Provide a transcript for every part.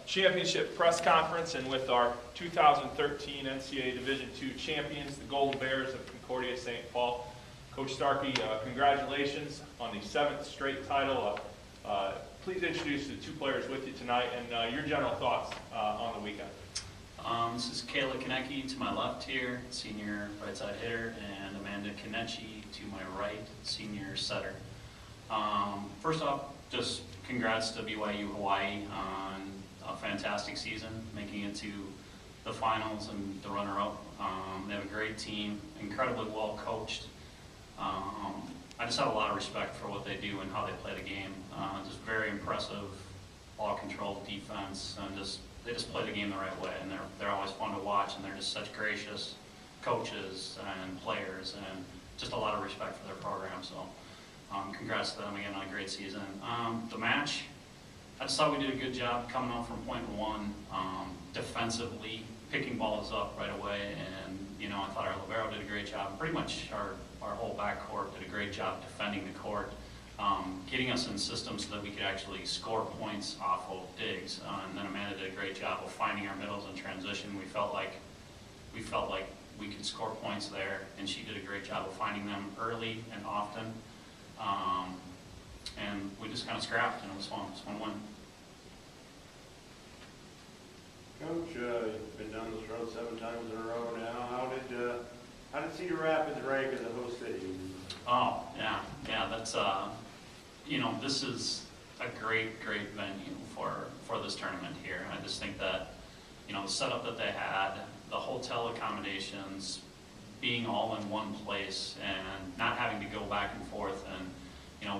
championship press conference, and with our 2013 NCAA Division II champions, the Golden Bears of Concordia St. Paul. Coach Starkey, congratulations on the 7th straight title. Please introduce the two players with you tonight and your general thoughts on the weekend. This is Kayla Konecki to my left here, senior right side hitter, and Amanda Konecki to my right, senior setter. First off, just congrats to BYU Hawaii on a fantastic season, making it to the finals and the runner-up. They have a great team, incredibly well coached. I just have a lot of respect for what they do and how they play the game. Just very impressive ball control, defense, and they just play the game the right way, and they're always fun to watch, and they're just such gracious coaches and players, and just a lot of respect for their program. So congrats to them again on a great season. The match, I just thought we did a good job coming off from point one, defensively, picking balls up right away, and I thought our libero did a great job. Pretty much our whole backcourt did a great job defending the court, getting us in systems so that we could actually score points off of digs. And then Amanda did a great job of finding our middles in transition. We felt like we could score points there, and she did a great job of finding them early and often. And we just kind of scrapped, and it was fun. It was fun to win. Coach, you've been down this road 7 times in a row now. How did Cedar Rapids rank as a host city? Oh, yeah, that's, this is a great venue for this tournament here. I just think that, the setup that they had, the hotel accommodations, being all in one place and not having to go back and forth and,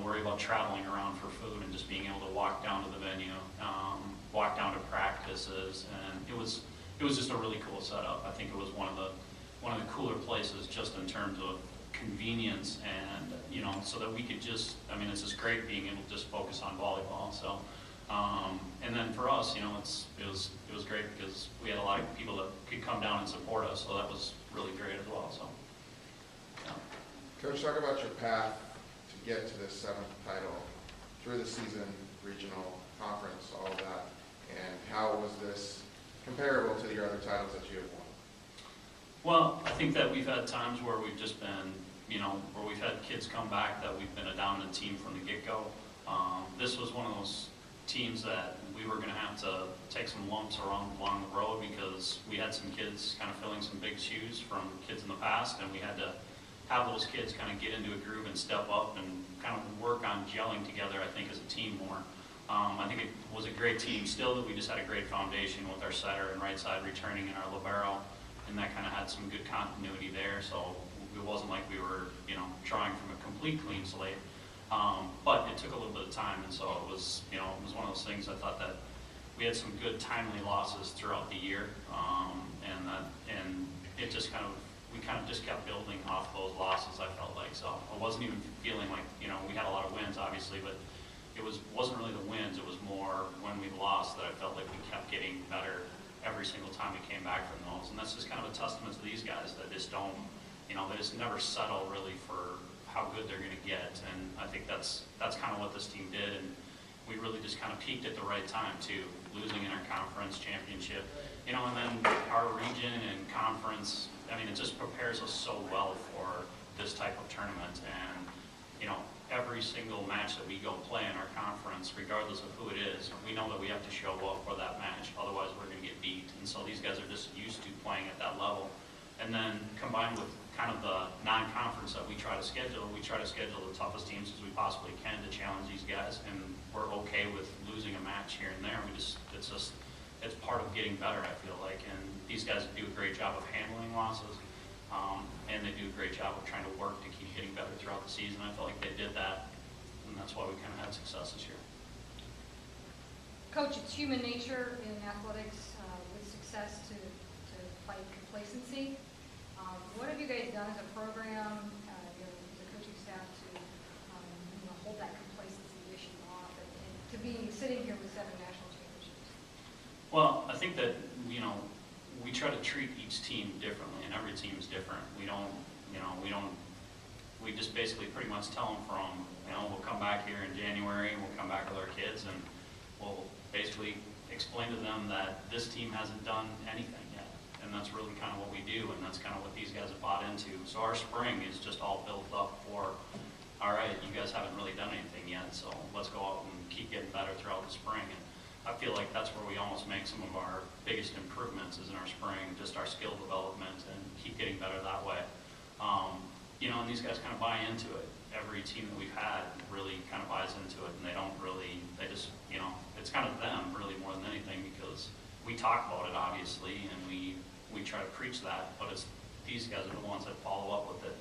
worry about traveling around for food and just being able to walk down to the venue, walk down to practices, and it was just a really cool setup. I think it was one of the cooler places just in terms of convenience and, so that we could just, it's just great being able to just focus on volleyball. So, and then for us, it was great because we had a lot of people that could come down and support us, so that was really great as well. So, yeah. Coach, talk about your path to get to this 7th title through the season, regional, conference, all of that, and how was this comparable to your other titles that you have won? Well, I think that we've had times where we've just been, where we've had kids come back that we've been a dominant team from the get-go. This was one of those teams that we were going to have to take some lumps along the road because we had some kids kind of filling some big shoes from kids in the past, and we had to have those kids kind of get into a groove and step up and kind of work on gelling together, I think, as a team more. I think it was a great team still, that we just had a great foundation with our setter and right side returning and our libero, and that kind of had some good continuity there. So it wasn't like we were, trying from a complete clean slate. But it took a little bit of time, and so it was one of those things. I thought that we had some good timely losses throughout the year, and it just we kind of just kept building off those losses, I felt like. So I wasn't even feeling like, we had a lot of wins, obviously, but it wasn't really the wins. It was more when we lost that I felt like we kept getting better every single time we came back from those. And that's just kind of a testament to these guys that just don't, they just never settle really for how good they're going to get. And I think that's kind of what this team did. And we really just kind of peaked at the right time too, losing in our conference championship, and then our region and conference. It just prepares us so well for this type of tournament. And, every single match that we go play in our conference, regardless of who it is, we know that we have to show up for that match. Otherwise, we're going to get beat. And so these guys are just used to playing at that level. And then combined with kind of the non-conference that we try to schedule the toughest teams as we possibly can to challenge these guys. And we're okay with losing a match here and there. It's part of getting better, I feel like. And these guys do a great job of handling losses. And they do a great job of trying to work to keep getting better throughout the season. I felt like they did that, and that's why we kind of had success this year. Coach, it's human nature in athletics with success to fight complacency. What have you guys done as a program, the coaching staff, to hold that complacency issue off and to be sitting here with 7 national championships? Well, I think that, we try to treat each team differently, and every team is different. We just basically pretty much tell them we'll come back here in January, and we'll come back with our kids, and we'll basically explain to them that this team hasn't done anything yet. And that's really kind of what we do, and that's kind of what these guys have bought into. So our spring is just all built up for, all right, you guys haven't really done anything yet, so let's go out and keep getting better throughout the spring. And I feel like that's where we almost make some of our biggest improvements is in our spring, just our skill development and keep getting better that way. You know, and these guys kind of buy into it. Every team that we've had really kind of buys into it, and they don't really, they just, you know, it's kind of them really more than anything, because we talk about it obviously, and we try to preach that, but it's these guys are the ones that follow up with it.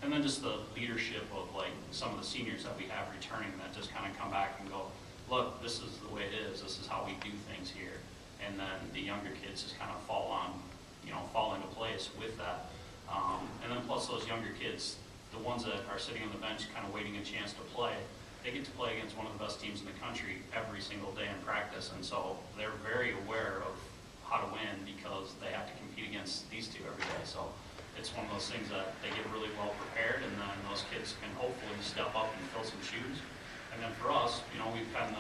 And then just the leadership of like some of the seniors that we have returning that just kind of come back and go, look, this is the way it is, this is how we do things here. And then the younger kids just kind of fall into place with that. And then plus those younger kids, the ones that are sitting on the bench kind of waiting a chance to play, they get to play against one of the best teams in the country every single day in practice. And so they're very aware of how to win because they have to compete against these two every day. So it's one of those things that they get really well prepared, and then those kids can hopefully step up and fill some shoes. And then for us, you know, we've gotten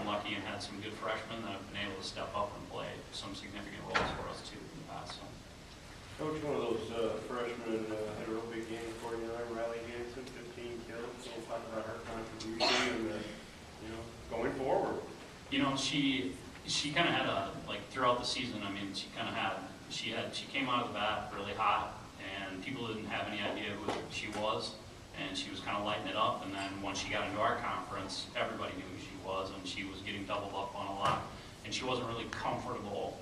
lucky and had some good freshmen that have been able to step up and play some significant roles for us too in the past. So. Coach, one of those freshmen had a real big game for you, Riley Hanson, 15 kills. So we'll talk about her contribution and, you know, going forward. You know, she kind of had throughout the season. I mean, she came out of the bat really hot, and people didn't have any idea who she was, and she was kind of lighting it up. And then once she got into our conference, everybody knew who she was, and she was getting doubled up on a lot, and she wasn't really comfortable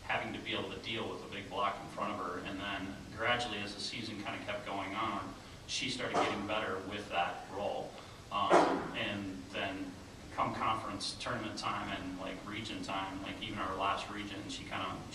having to be able to deal with a big block in front of her. And then gradually, as the season kind of kept going on, she started getting better with that role. And then come conference tournament time and like region time, like even our last region, she probably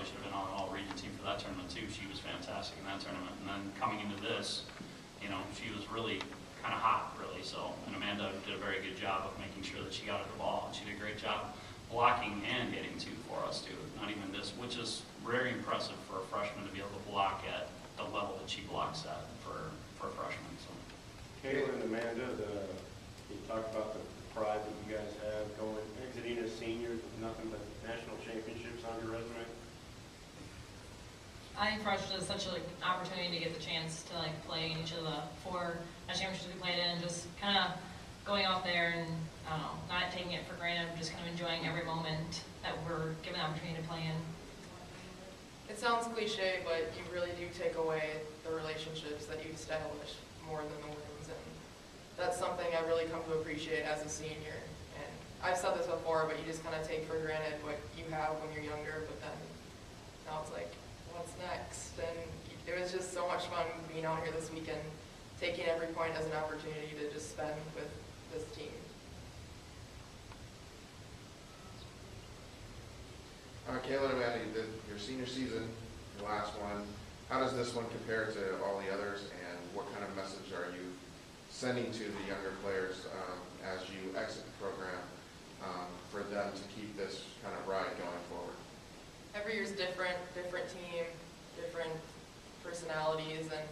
should have been on an all-region team for that tournament too. She was fantastic in that tournament. And then coming into this, you know, she was really kind of hot, really. So, and Amanda did a very good job of making sure that she got her the ball, and she did a great job blocking and getting two for us too. Not even this, which is very impressive for a freshman to be able to block at the level that she blocks at for a freshman. So. Kayla and Amanda, you talk about the pride that you guys have exiting as seniors with nothing but national championships on your resume. I think for us it was such an opportunity to get the chance to like play in each of the 4 national championships we played in, and just kind of going out there and I don't know, not taking it for granted, just kind of enjoying every moment that we're given the opportunity to play in. It sounds cliche, but you really do take away the relationships that you establish more than the wins, and that's something I really come to appreciate as a senior. And I've said this before, but you just kind of take for granted what you have when you're younger, but then now it's like, what's next? And it was just so much fun being out here this weekend, taking every point as an opportunity to just spend with this team. Kayla and Amanda, you did your senior season, your last one. How does this one compare to all the others, and what kind of message are you sending to the younger players as you exit the program for them to keep this kind of ride going forward? Every year's different team, different personalities, and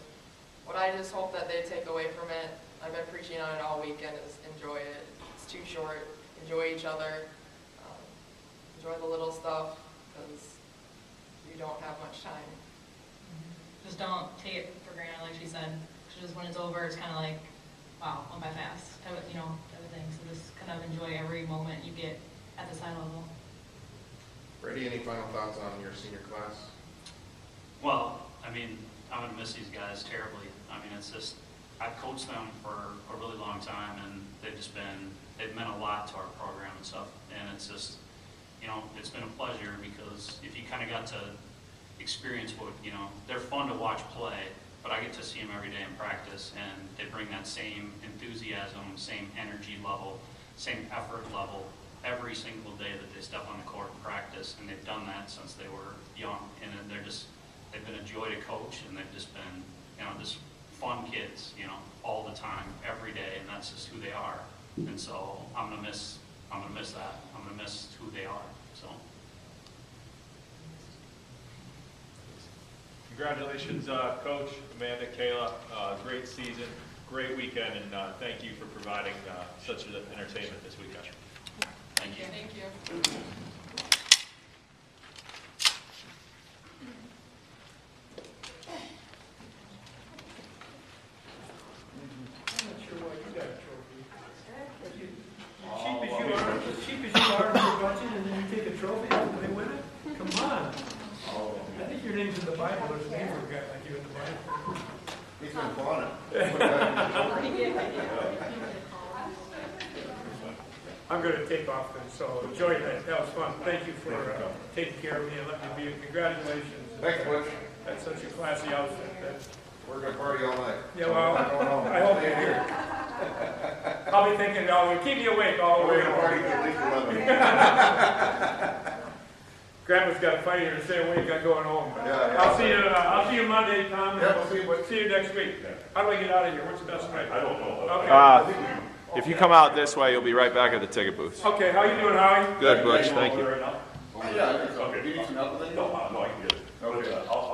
what I just hope that they take away from it, I've been preaching on it all weekend, is enjoy it. It's too short. Enjoy each other. Enjoy the little stuff, because you don't have much time. Just don't take it for granted, like she said. Just when it's over, it's kind of like, wow, went by fast, you know, everything. So just kind of enjoy every moment you get at this high level. Brady, any final thoughts on your senior class? Well, I mean, I'm going to miss these guys terribly. I mean, it's just, I've coached them for a really long time, and they've meant a lot to our program and stuff. And it's just, you know, it's been a pleasure, because if you kind of got to experience what, you know, they're fun to watch play, but I get to see them every day in practice, and they bring that same enthusiasm, same energy level, same effort level every single day that they step on the court and practice, and they've done that since they were young, and they've been a joy to coach, and they've just been, you know, just fun kids, you know, all the time, every day, and that's just who they are. And so I'm gonna miss that. I'm gonna miss who they are. So. Congratulations, Coach, Amanda, Kayla. Great season, great weekend, and thank you for providing such an entertainment this weekend. Thank you. Thank you. I'm not sure why you got a trophy. But you, as cheap as you are for budget, and then you take a trophy and they win it? Come on. I think your name's in the Bible. There's a name for a guy like you in the Bible. He's been fun. I'm going to take off then, so enjoy that. That was fun. Thank you for taking care of me and letting me be here. Congratulations. Thanks, Butch. That's such a classy outfit. We're gonna party all night. Yeah, well, We're not going home. I hope you're here. I'll be thinking, keep me awake all the way We're gonna party home. till at least 11. Grandma's got a fight here to stay awake. I'm going home. Yeah. I'll see you Monday, Tom. Yeah, we'll see you. See you next week. How do I get out of here? What's the best way? I don't know. Okay. If you come out this way, you'll be right back at the ticket booth. Okay, how you doing, Howie? Good, Butch, thank you. Yeah, I think so. Do you need some help with it? No, I can get it. Okay. I'll